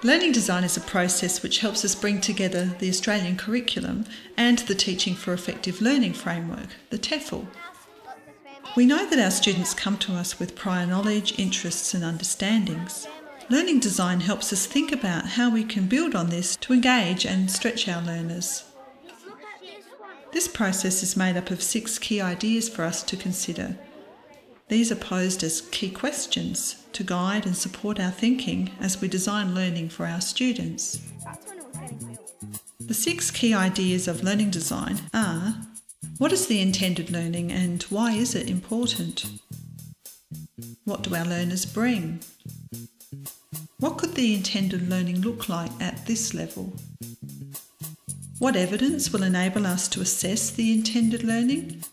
Learning design is a process which helps us bring together the Australian curriculum and the Teaching for Effective Learning framework, the TfEL. We know that our students come to us with prior knowledge, interests and understandings. Learning design helps us think about how we can build on this to engage and stretch our learners. This process is made up of 6 key ideas for us to consider. These are posed as key questions to guide and support our thinking as we design learning for our students. The 6 key ideas of learning design are: what is the intended learning and why is it important? What do our learners bring? What could the intended learning look like at this level? What evidence will enable us to assess the intended learning?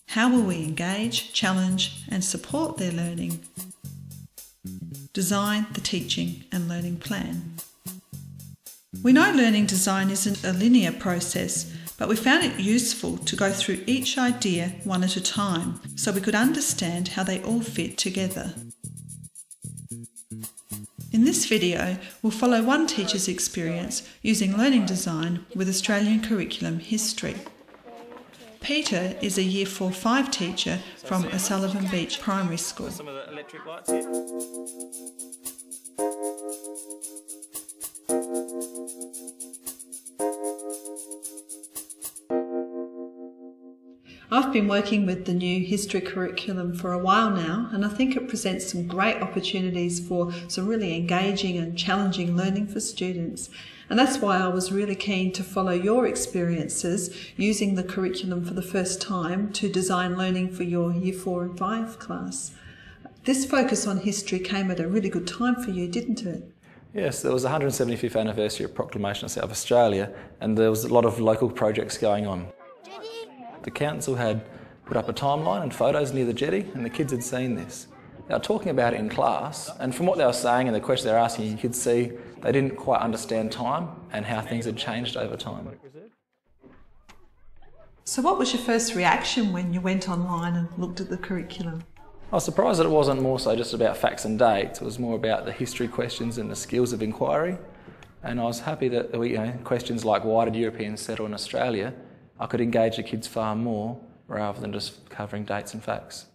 How will we engage, challenge and support their learning? Design the teaching and learning plan. We know learning design isn't a linear process, but we found it useful to go through each idea one at a time so we could understand how they all fit together. In this video, we'll follow one teacher's experience using learning design with Australian curriculum history. Peter is a Year 4-5 teacher from O'Sullivan Beach Primary School. Some of the electric lights here. I've been working with the new history curriculum for a while now, and I think it presents some great opportunities for some really engaging and challenging learning for students. And that's why I was really keen to follow your experiences using the curriculum for the first time to design learning for your Year 4 and 5 class. This focus on history came at a really good time for you, didn't it? Yes, there was the 175th anniversary of Proclamation of South Australia, and there was a lot of local projects going on. The council had put up a timeline and photos near the jetty, and the kids had seen this. They were talking about it in class, and from what they were saying and the questions they were asking, you could see they didn't quite understand time and how things had changed over time. So what was your first reaction when you went online and looked at the curriculum? I was surprised that it wasn't more so just about facts and dates. It was more about the history questions and the skills of inquiry. And I was happy that questions like why did Europeans settle in Australia, I could engage the kids far more rather than just covering dates and facts.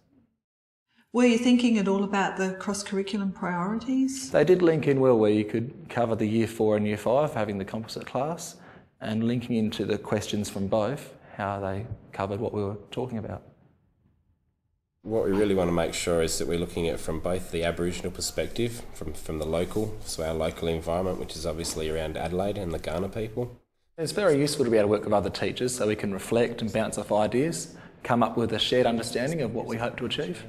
Were you thinking at all about the cross-curriculum priorities? They did link in well where you could cover the Year 4 and Year 5, having the composite class, and linking into the questions from both, how they covered what we were talking about. What we really want to make sure is that we're looking at from both the Aboriginal perspective, from the local, so our local environment, which is obviously around Adelaide and the Kaurna people. It's very useful to be able to work with other teachers so we can reflect and bounce off ideas, come up with a shared understanding of what we hope to achieve.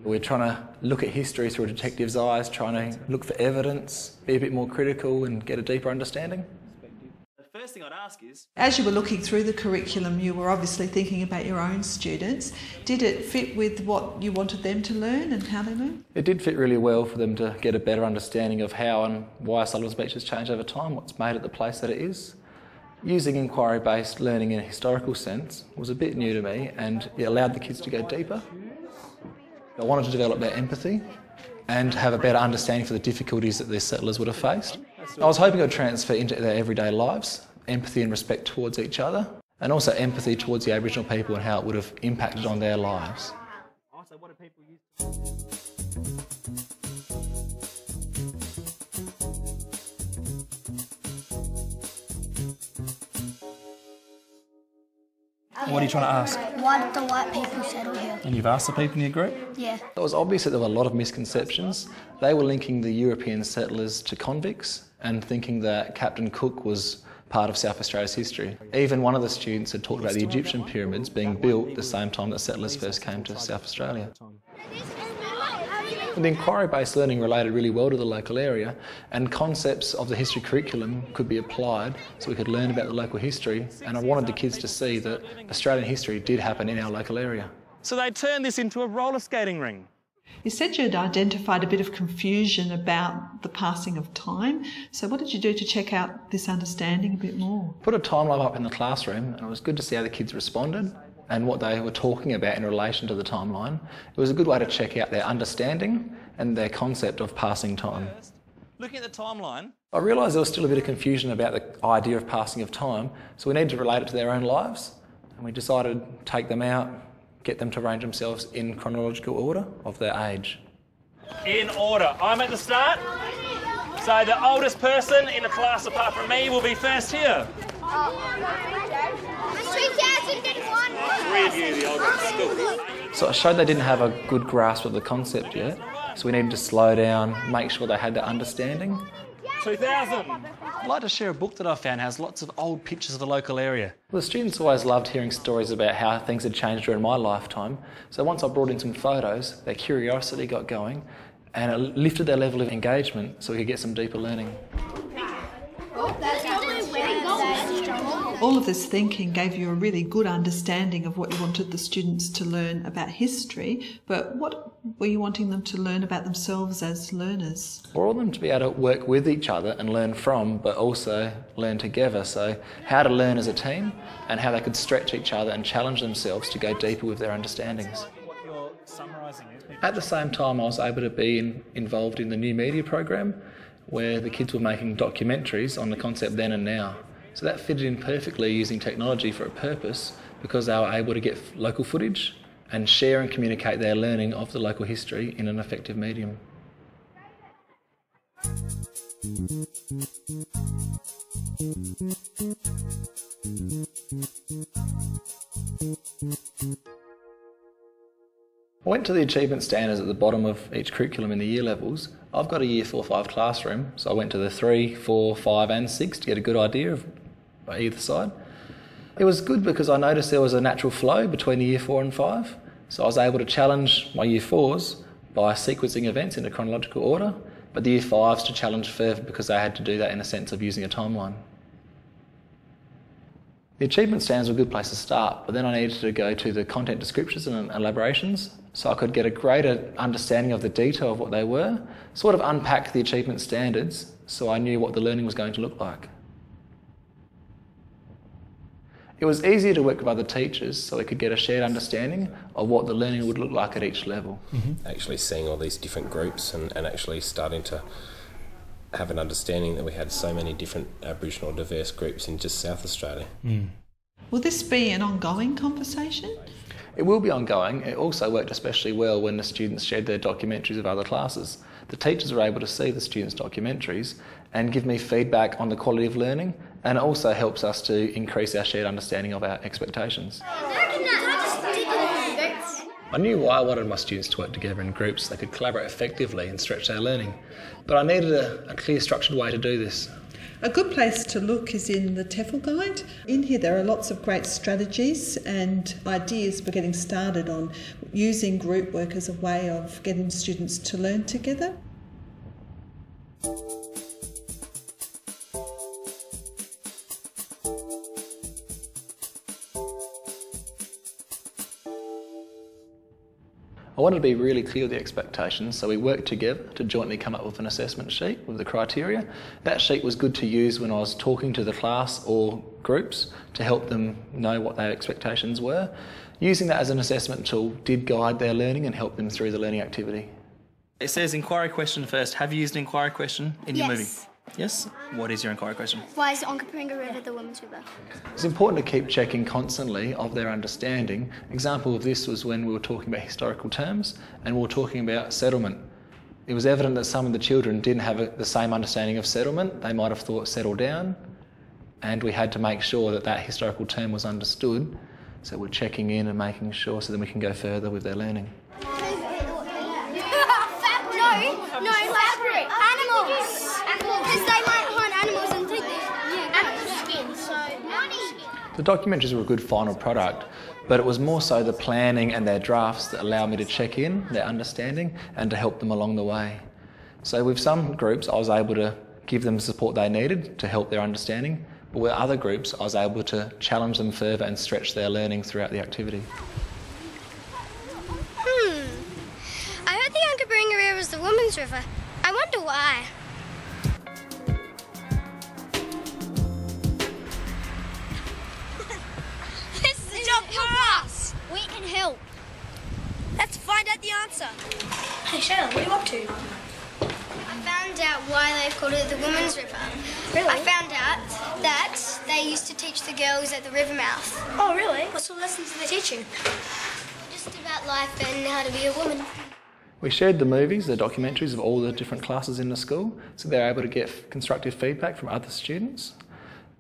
We're trying to look at history through a detective's eyes, trying to look for evidence, be a bit more critical and get a deeper understanding. The first thing I'd ask is, as you were looking through the curriculum, you were obviously thinking about your own students. Did it fit with what you wanted them to learn and how they learn? It did fit really well for them to get a better understanding of how and why Sullivan's Beach has changed over time, what's made it the place that it is. Using inquiry-based learning in a historical sense was a bit new to me, and it allowed the kids to go deeper. I wanted to develop their empathy and have a better understanding for the difficulties that their settlers would have faced. I was hoping it would transfer into their everyday lives, empathy and respect towards each other, and also empathy towards the Aboriginal people and how it would have impacted on their lives. What are you trying to ask? Why did the white people settle here? And you've asked the people in your group? Yeah. It was obvious that there were a lot of misconceptions. They were linking the European settlers to convicts and thinking that Captain Cook was part of South Australia's history. Even one of the students had talked about the Egyptian pyramids being built at the same time that settlers first came to South Australia. The inquiry-based learning related really well to the local area, and concepts of the history curriculum could be applied so we could learn about the local history, and I wanted the kids to see that Australian history did happen in our local area. So they turned this into a roller skating ring. You said you'd identified a bit of confusion about the passing of time, so what did you do to check out this understanding a bit more? Put a timeline up in the classroom, and it was good to see how the kids responded and what they were talking about in relation to the timeline. It was a good way to check out their understanding and their concept of passing time. Looking at the timeline, I realised there was still a bit of confusion about the idea of passing of time, so we needed to relate it to their own lives, and we decided to take them out, get them to arrange themselves in chronological order of their age. in order. I'm at the start. So the oldest person in the class apart from me will be first here. 2001. Three of you, the oldest. Cool. So I showed they didn't have a good grasp of the concept yet, so we needed to slow down, make sure they had the understanding. 2000. I'd like to share a book that I found has lots of old pictures of the local area. Well, the students always loved hearing stories about how things had changed during my lifetime, so once I brought in some photos, their curiosity got going and it lifted their level of engagement so we could get some deeper learning. All of this thinking gave you a really good understanding of what you wanted the students to learn about history, but what were you wanting them to learn about themselves as learners? I want them to be able to work with each other and learn from, but also learn together. So how to learn as a team and how they could stretch each other and challenge themselves to go deeper with their understandings. What you're summarising is... At the same time, I was able to be involved in the new media program where the kids were making documentaries on the concept then and now. So that fitted in perfectly using technology for a purpose because they were able to get local footage and share and communicate their learning of the local history in an effective medium. I went to the achievement standards at the bottom of each curriculum in the year levels. I've got a year 4-5 classroom, so I went to the 3, 4, 5 and 6 to get a good idea of either side. It was good because I noticed there was a natural flow between the year 4 and 5, so I was able to challenge my year 4s by sequencing events in a chronological order, but the year 5s to challenge further because they had to do that in a sense of using a timeline. The achievement standards were a good place to start, but then I needed to go to the content descriptions and elaborations so I could get a greater understanding of the detail of what they were, sort of unpack the achievement standards so I knew what the learning was going to look like. It was easier to work with other teachers so we could get a shared understanding of what the learning would look like at each level. Actually seeing all these different groups and actually starting to have an understanding that we had so many different Aboriginal diverse groups in just South Australia. Will this be an ongoing conversation? It will be ongoing. It also worked especially well when the students shared their documentaries of other classes. The teachers were able to see the students' documentaries and give me feedback on the quality of learning, and it also helps us to increase our shared understanding of our expectations. I knew why I wanted my students to work together in groups so they could collaborate effectively and stretch their learning, but I needed a clear structured way to do this. A good place to look is in the TfEL guide. In here there are lots of great strategies and ideas for getting started on using group work as a way of getting students to learn together. I wanted to be really clear with the expectations, so we worked together to jointly come up with an assessment sheet with the criteria. That sheet was good to use when I was talking to the class or groups to help them know what their expectations were. Using that as an assessment tool did guide their learning and help them through the learning activity. It says inquiry question first. Have you used an inquiry question in your movie? Yes. Yes? What is your inquiry question? Why is Onkaparinga River the women's river? It's important to keep checking constantly of their understanding. Example of this was when we were talking about historical terms and we were talking about settlement. It was evident that some of the children didn't have the same understanding of settlement. They might have thought settle down, and we had to make sure that that historical term was understood. So we're checking in and making sure so that we can go further with their learning. No, fabric. Animals. Because they might hunt animals and take animal skin, so... The documentaries were a good final product, but it was more so the planning and their drafts that allowed me to check in their understanding and to help them along the way. So with some groups I was able to give them the support they needed to help their understanding, but with other groups I was able to challenge them further and stretch their learning throughout the activity. I heard the Onkaparinga River is the women's river. I wonder why. This is a job for us. We can help. Let's find out the answer. Hey Shannon, what are you up to? I found out why they they've called it the Women's River. Really? I found out that they used to teach the girls at the river mouth. Oh, really? What sort of lessons do they teach you? Just about life and how to be a woman. We shared the movies, the documentaries of all the different classes in the school, so they're able to get constructive feedback from other students.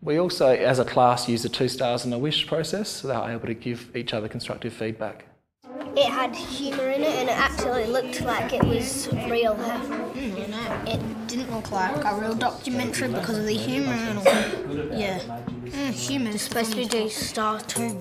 We also, as a class, used the 2 stars and a wish process, so they were able to give each other constructive feedback. It had humour in it and it actually looked like it was real. It didn't look like a real documentary because of the humour and all. Yeah. Humour is Supposed to be 2 stars too.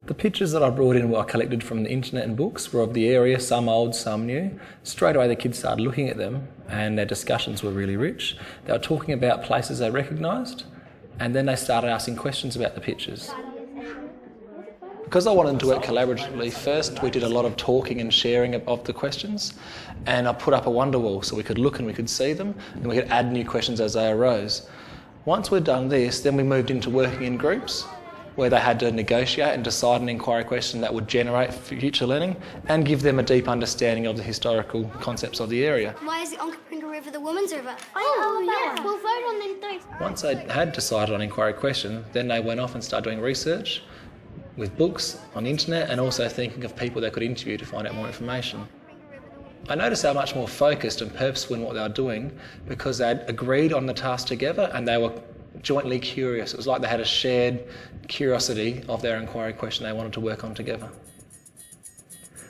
The pictures that I brought in were collected from the internet and books, were of the area, some old, some new. Straight away the kids started looking at them and their discussions were really rich. They were talking about places they recognised and then they started asking questions about the pictures. Because I wanted them to work collaboratively, first we did a lot of talking and sharing of the questions, and I put up a wonder wall so we could look and we could see them and we could add new questions as they arose. Once we'd done this, then we moved into working in groups, where they had to negotiate and decide an inquiry question that would generate future learning and give them a deep understanding of the historical concepts of the area. Why is the Onkaparinga River the Women's River? Oh, yeah. We'll vote on them 3. Once they had decided on an inquiry question, then they went off and started doing research with books on the internet and also thinking of people they could interview to find out more information. I noticed they were much more focused and purposeful in what they were doing because they had agreed on the task together and they were jointly curious. It was like they had a shared curiosity of their inquiry question they wanted to work on together.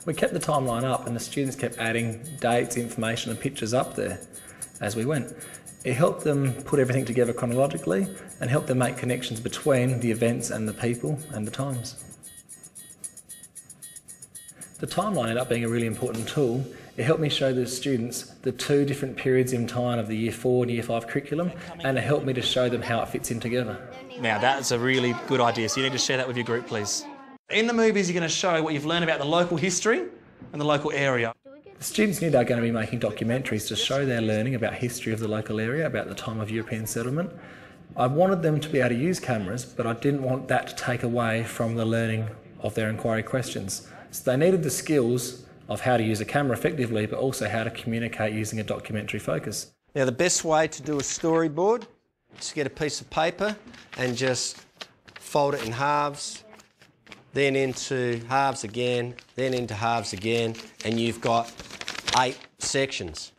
We kept the timeline up and the students kept adding dates, information and pictures up there as we went. It helped them put everything together chronologically and helped them make connections between the events and the people and the times. The timeline ended up being a really important tool. It helped me show the students the 2 different periods in time of the Year 4 and Year 5 curriculum, and it helped me to show them how it fits in together. Now that's a really good idea, so you need to share that with your group, please. In the movies, you're going to show what you've learned about the local history and the local area. The students knew they were going to be making documentaries to show their learning about history of the local area, about the time of European settlement. I wanted them to be able to use cameras, but I didn't want that to take away from the learning of their inquiry questions. So they needed the skills of how to use a camera effectively, but also how to communicate using a documentary focus. Now the best way to do a storyboard is to get a piece of paper and just fold it in halves, then into halves again, then into halves again, and you've got 8 sections.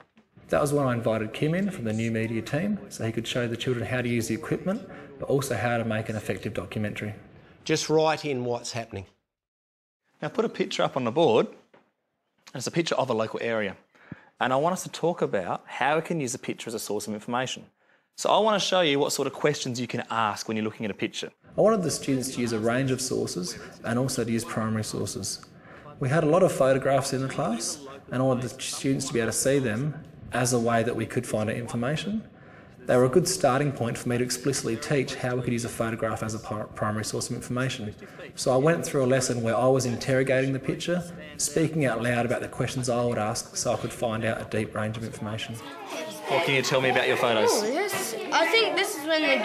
That was when I invited Kim in from the new media team, so he could show the children how to use the equipment, but also how to make an effective documentary. Just write in what's happening. Now put a picture up on the board, and it's a picture of a local area. And I want us to talk about how we can use a picture as a source of information. So I want to show you what sort of questions you can ask when you're looking at a picture. I wanted the students to use a range of sources and also to use primary sources. We had a lot of photographs in the class and I wanted the students to be able to see them as a way that we could find out information. They were a good starting point for me to explicitly teach how we could use a photograph as a primary source of information. So I went through a lesson where I was interrogating the picture, speaking out loud about the questions I would ask so I could find out a deep range of information. What can you tell me about your photos? I think this is when the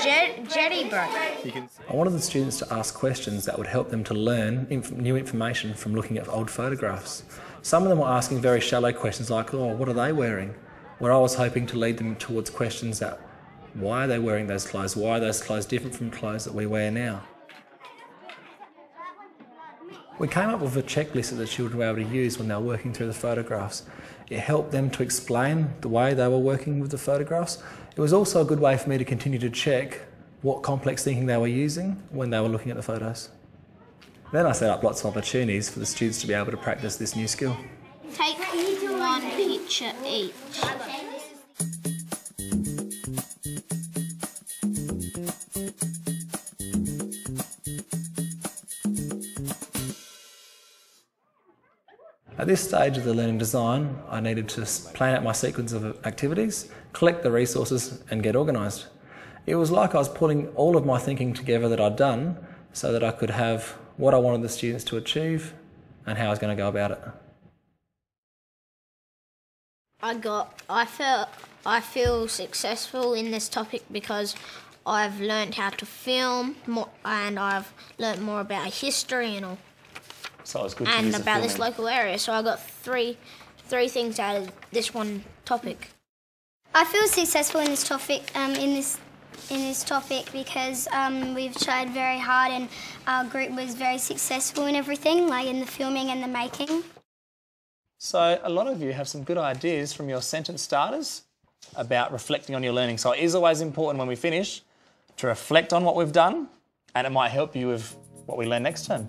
jetty broke. I wanted the students to ask questions that would help them to learn new information from looking at old photographs. Some of them were asking very shallow questions like, oh, what are they wearing? Where I was hoping to lead them towards questions that, why are they wearing those clothes? Why are those clothes different from clothes that we wear now? We came up with a checklist that the children were able to use when they were working through the photographs. It helped them to explain the way they were working with the photographs. It was also a good way for me to continue to check what complex thinking they were using when they were looking at the photos. Then I set up lots of opportunities for the students to be able to practice this new skill. Take one picture each. At this stage of the learning design, I needed to plan out my sequence of activities, collect the resources and get organised. It was like I was putting all of my thinking together that I'd done so that I could have what I wanted the students to achieve and how I was going to go about it. I feel successful in this topic because I've learned how to film more, and I've learned more about history and all, So it's good to and use the about this filming. local area. So I got three things out of this one topic. I feel successful in this topic. In this topic because we've tried very hard and our group was very successful in everything, like in the filming and the making. So a lot of you have some good ideas from your sentence starters about reflecting on your learning. So it is always important when we finish to reflect on what we've done, and it might help you with what we learn next term.